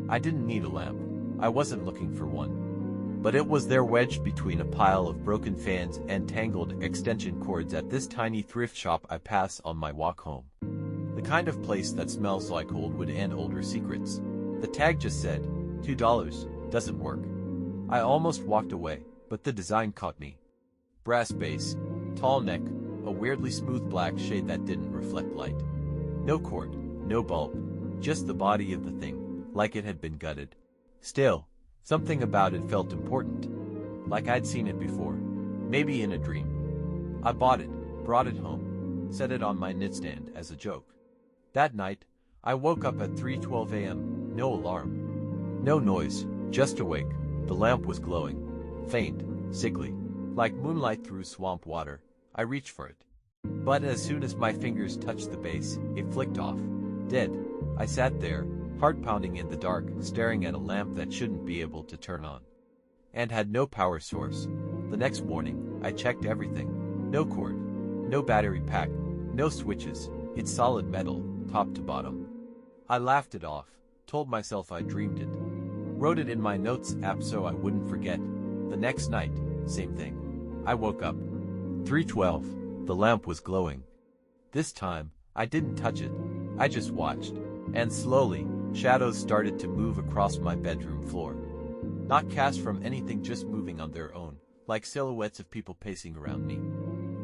I didn't need a lamp. I wasn't looking for one. But it was there wedged between a pile of broken fans and tangled extension cords at this tiny thrift shop I pass on my walk home. The kind of place that smells like old wood and older secrets. The tag just said, $2, doesn't work. I almost walked away, but the design caught me. Brass base, tall neck, a weirdly smooth black shade that didn't reflect light. No cord, no bulb, just the body of the thing, like it had been gutted. Still, something about it felt important. Like I'd seen it before, maybe in a dream. I bought it, brought it home, set it on my nightstand as a joke. That night, I woke up at 3:12 a.m., no alarm. No noise, just awake. The lamp was glowing. Faint, sickly. Like moonlight through swamp water. I reached for it. But as soon as my fingers touched the base, it flicked off. Dead. I sat there, heart pounding in the dark, staring at a lamp that shouldn't be able to turn on. And had no power source. The next morning, I checked everything. No cord. No battery pack. No switches. It's solid metal, top to bottom. I laughed it off, told myself I dreamed it. Wrote it in my notes app so I wouldn't forget. The next night, same thing. I woke up. 3:12. The lamp was glowing. This time, I didn't touch it. I just watched. And slowly, shadows started to move across my bedroom floor. Not cast from anything, just moving on their own, like silhouettes of people pacing around me.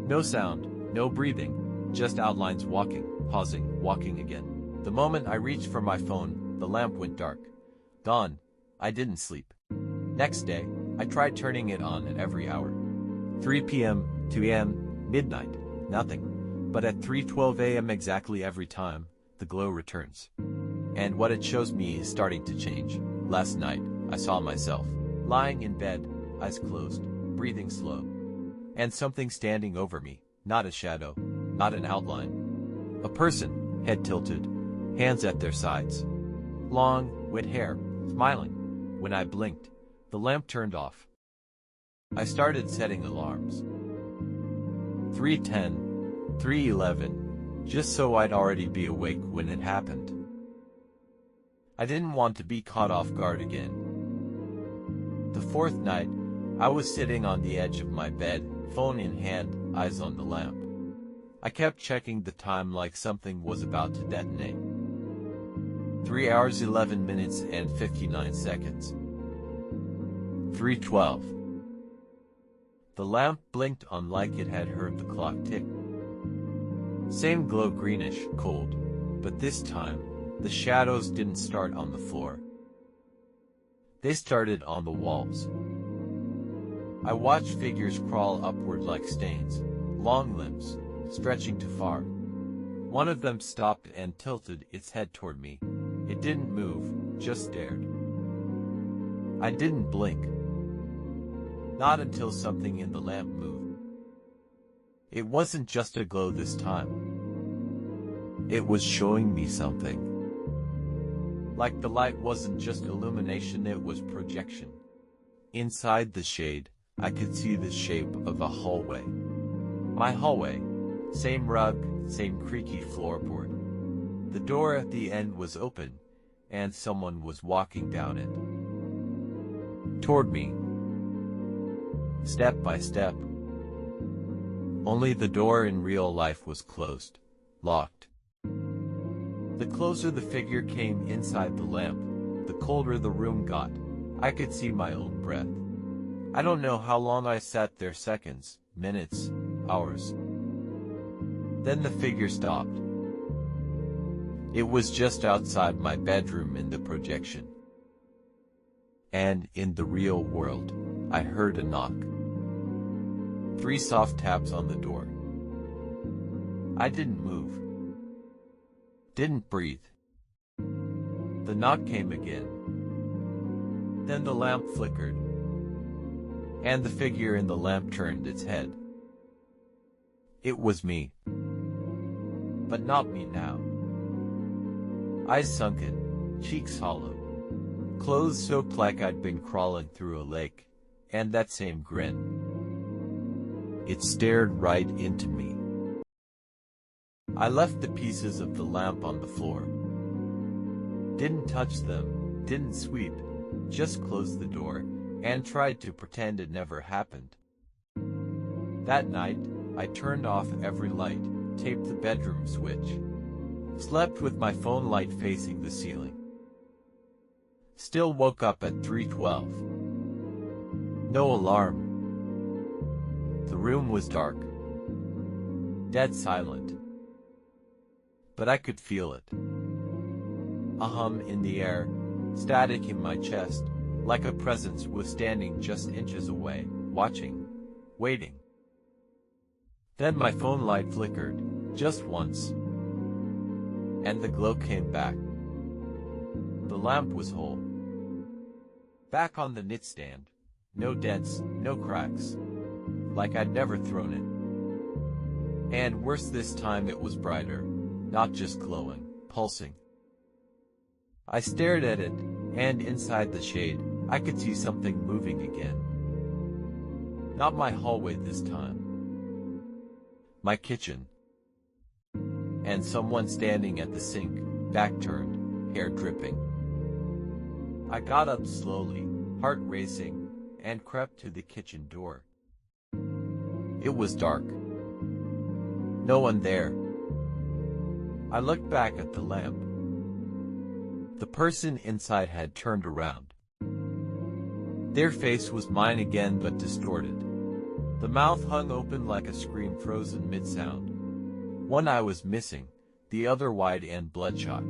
No sound, no breathing, just outlines walking, pausing, walking again. The moment I reached for my phone, the lamp went dark. Gone. I didn't sleep. Next day, I tried turning it on at every hour. 3 p.m., 2 a.m., midnight, nothing. But at 3:12 a.m. exactly every time, the glow returns. And what it shows me is starting to change. Last night, I saw myself, lying in bed, eyes closed, breathing slow. And something standing over me, not a shadow, not an outline. A person, head tilted, hands at their sides. Long, wet hair, smiling. When I blinked, the lamp turned off. I started setting alarms. 3:10, 3:11, just so I'd already be awake when it happened. I didn't want to be caught off guard again. The fourth night, I was sitting on the edge of my bed, phone in hand, eyes on the lamp. I kept checking the time like something was about to detonate. 3 hours 11 minutes and 59 seconds. 3:12. The lamp blinked on like it had heard the clock tick. Same glow, greenish, cold, but this time, the shadows didn't start on the floor. They started on the walls. I watched figures crawl upward like stains, long limbs, stretching too far. One of them stopped and tilted its head toward me. It didn't move, just stared. I didn't blink. Not until something in the lamp moved. It wasn't just a glow this time. It was showing me something. Like the light wasn't just illumination, it was projection. Inside the shade, I could see the shape of a hallway. My hallway. Same rug, same creaky floorboard. The door at the end was open, and someone was walking down it. Toward me. Step by step. Only the door in real life was closed, locked. The closer the figure came inside the lamp, the colder the room got. I could see my own breath. I don't know how long I sat there, seconds, minutes, hours. Then the figure stopped. It was just outside my bedroom in the projection. And in the real world, I heard a knock. 3 soft taps on the door. I didn't move. Didn't breathe. The knock came again. Then the lamp flickered. And the figure in the lamp turned its head. It was me. But not me now. Eyes sunken, cheeks hollow. Clothes soaked like I'd been crawling through a lake. And that same grin. It stared right into me. I left the pieces of the lamp on the floor. Didn't touch them, didn't sweep, just closed the door, and tried to pretend it never happened. That night, I turned off every light, taped the bedroom switch, slept with my phone light facing the ceiling. Still woke up at 3:12. No alarm. The room was dark, dead silent. But I could feel it. A hum in the air, static in my chest, like a presence was standing just inches away, watching, waiting. Then my phone light flickered, just once, and the glow came back. The lamp was whole. Back on the nightstand, no dents, no cracks, like I'd never thrown it. And worse this time, it was brighter, not just glowing, pulsing. I stared at it, and inside the shade, I could see something moving again. Not my hallway this time. My kitchen. And someone standing at the sink, back turned, hair dripping. I got up slowly, heart racing, and crept to the kitchen door. It was dark. No one there. I looked back at the lamp. The person inside had turned around. Their face was mine again, but distorted. The mouth hung open like a scream frozen mid-sound. One eye was missing, the other wide and bloodshot.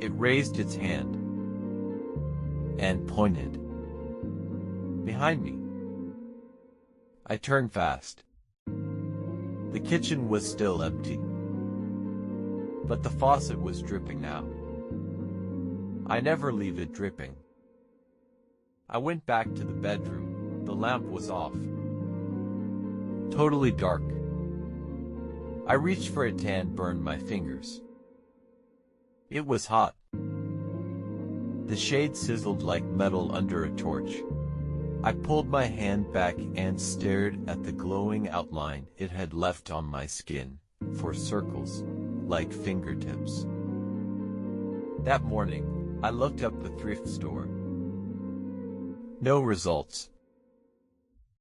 It raised its hand and pointed behind me. I turned fast. The kitchen was still empty, but the faucet was dripping now. I never leave it dripping. I went back to the bedroom. The lamp was off. Totally dark. I reached for it and burned my fingers. It was hot. The shade sizzled like metal under a torch. I pulled my hand back and stared at the glowing outline it had left on my skin, for circles, like fingertips. That morning, I looked up the thrift store. No results.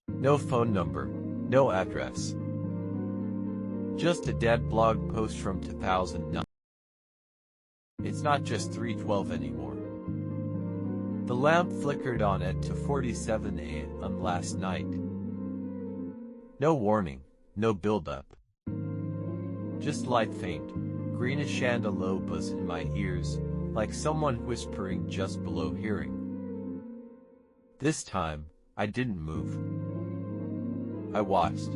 No phone number, no address. Just a dead blog post from 2009. It's not just 3:12 anymore. The lamp flickered on at 2:47 a.m. last night. No warning, no build-up. Just light faint, greenish and a low buzz in my ears, like someone whispering just below hearing. This time, I didn't move. I watched.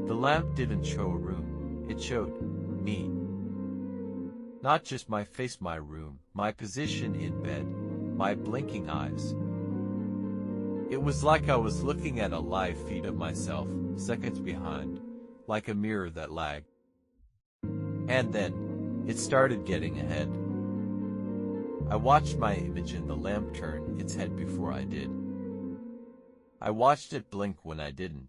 The lamp didn't show a room, it showed me. Not just my face, my room, my position in bed, my blinking eyes. It was like I was looking at a live feed of myself, seconds behind, like a mirror that lagged. And then, it started getting ahead. I watched my image in the lamp turn its head before I did. I watched it blink when I didn't.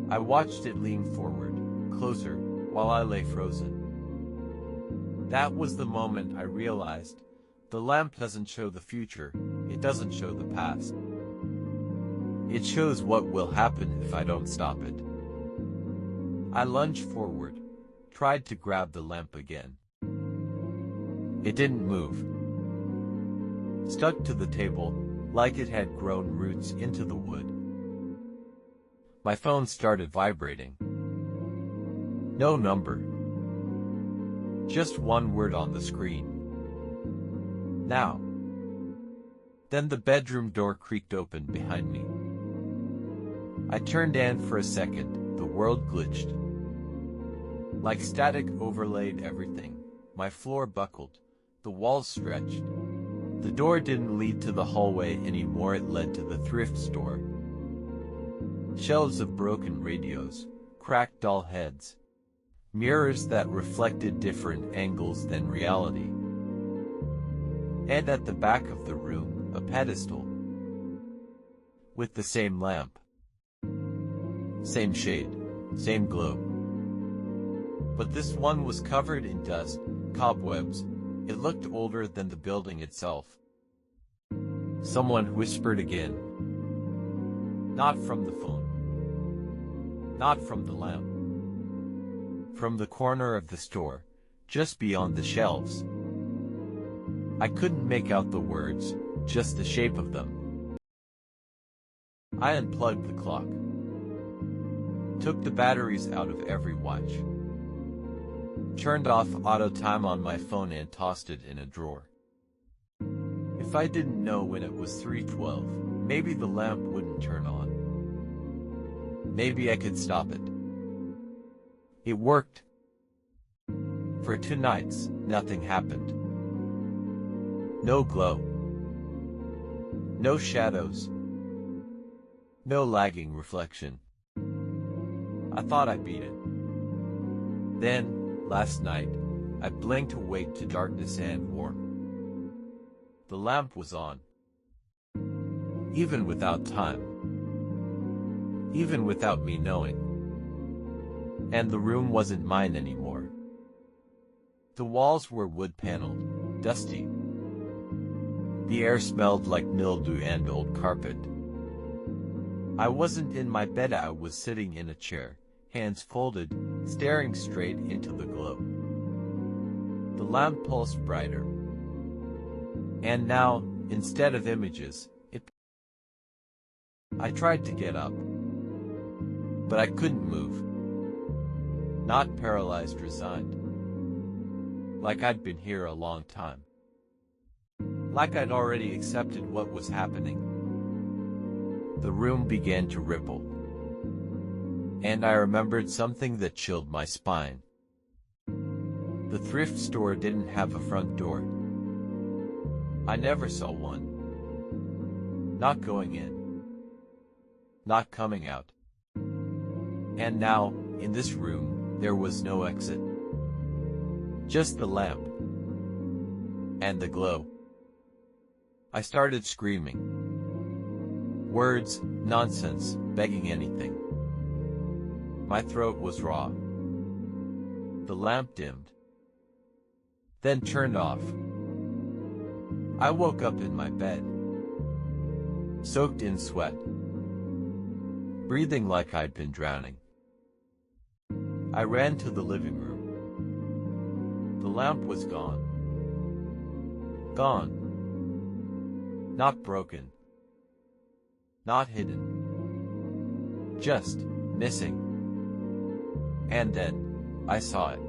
I watched it lean forward, closer, while I lay frozen. That was the moment I realized, the lamp doesn't show the future, it doesn't show the past. It shows what will happen if I don't stop it. I lunged forward, tried to grab the lamp again. It didn't move. Stuck to the table, like it had grown roots into the wood. My phone started vibrating. No number. Just one word on the screen. Now. Then the bedroom door creaked open behind me. I turned, and for a second, the world glitched. Like static overlaid everything. My floor buckled. The walls stretched. The door didn't lead to the hallway anymore, it led to the thrift store. Shelves of broken radios, cracked doll heads. Mirrors that reflected different angles than reality. And at the back of the room, a pedestal. With the same lamp. Same shade, same glow. But this one was covered in dust, cobwebs, It looked older than the building itself. Someone whispered again. Not from the phone. Not from the lamp. From the corner of the store, just beyond the shelves. I couldn't make out the words, just the shape of them. I unplugged the clock. Took the batteries out of every watch. Turned off auto time on my phone and tossed it in a drawer. If I didn't know when it was 3:12, maybe the lamp wouldn't turn on. Maybe I could stop it. It worked. For 2 nights, nothing happened. No glow. No shadows. No lagging reflection. I thought I beat it. Then, last night, I blinked awake to darkness and warmth. The lamp was on. Even without time. Even without me knowing. And the room wasn't mine anymore. The walls were wood-paneled, dusty. The air smelled like mildew and old carpet. I wasn't in my bed, I was sitting in a chair, hands folded, staring straight into the glow. The lamp pulsed brighter. And now, instead of images, I tried to get up. But I couldn't move. Not paralyzed, resigned. Like I'd been here a long time. Like I'd already accepted what was happening. The room began to ripple. And I remembered something that chilled my spine. The thrift store didn't have a front door. I never saw one. Not going in. Not coming out. And now, in this room, there was no exit. Just the lamp. And the glow. I started screaming. Words, nonsense, begging anything. My throat was raw. The lamp dimmed. Then turned off. I woke up in my bed. Soaked in sweat. Breathing like I'd been drowning. I ran to the living room. The lamp was gone. Gone. Not broken. Not hidden. Just missing. And then, I saw it.